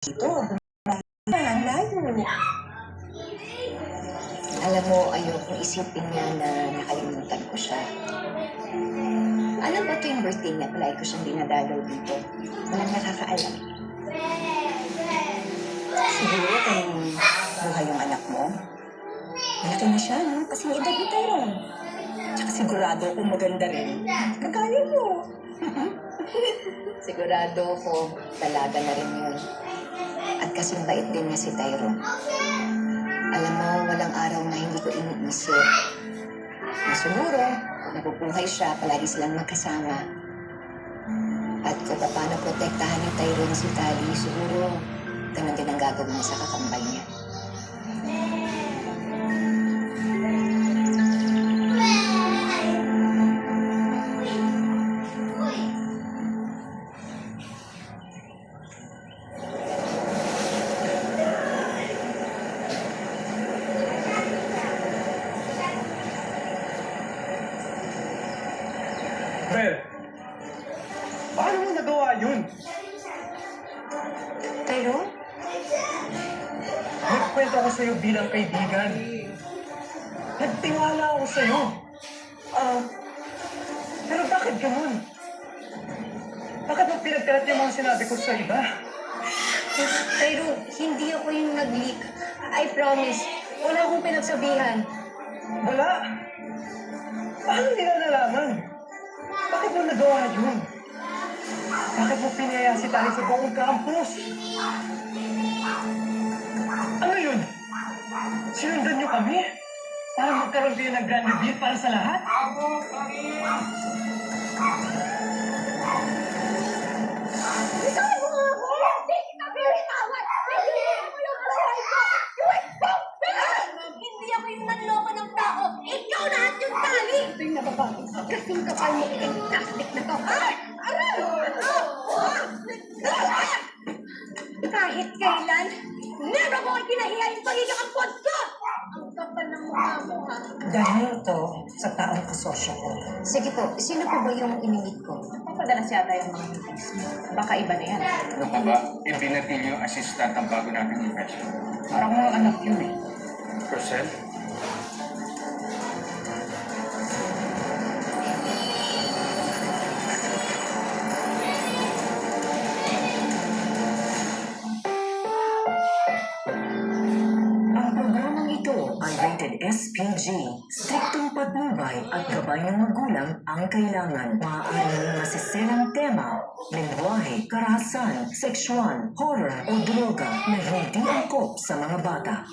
Ito, ang layo. Alam mo, ayokong isipin niya na nakalimutan ko siya. Alam ba tuwing birthday niya, palagi ko siyang dinadalaw dito. Walang nakakaalam. Siguro kung buhay yung anak mo. Malaki na siya, no? Kasi edad mo tayo. Tsaka sigurado kung maganda rin. Kagaya mo. Sigurado ko, dalaga na rin yun. At kasing bait din niya si Tyrone. Alam mo, walang araw na hindi ko iniisip. Na siguro, kung nabubuhay siya, palagi silang magkasama. At kung paano protektahan ni Tyrone si Tali, siguro, ganun din ang gagawin niya sa kakambal niya. Bel, paano mo nagawa yun? Tyrone? Nagkwento ako sa'yo bilang kaibigan. Nagtiwala ako sa'yo. Pero bakit ganun? Bakit mo pinagkalat yung mga sinabi ko sa iba? Tyrone, hindi ako yung nag-leak. I promise. Wala akong pinagsabihan. Wala. Paano nila nalaman? Bakit mo nagawa yun? Bakit mo pinaya si Tali sa buong campus? Ano yun? Sinundan niyo kami? Para magkaroon kayo ng grand reveal para sa lahat? Bitawan mo nga ako! Hindi kita pinatawad! Hindi ako yung buhay ko! You went broke! Hindi ako yung nanloko ng tao! Ikaw lahat yung tali! Ito yung nababago. Kasing kapal mo yung plastic na to. Ay! Aray! Kahit kailan, never ko ay pinahiya yung pagiging ampod ko! Ang kapal ng mukha mo, ha? Dahil to sa taong kasosyo ko. Sige po, sino po ba yung inimit ko? Papadalas yata yung mga meetings mo. Baka iba na yan. Ano pa ba? Ibinatil yung assistant ang bago nating impression. Parang mga anak yun eh. Rosel? Ang programang ito ay rated SPG. Striktong patnubay at gabay ng magulang ang kailangan. Maaaring masiselang tema, lengguwahe, karahasan, sexual, horror o droga na hindi angkop sa mga bata.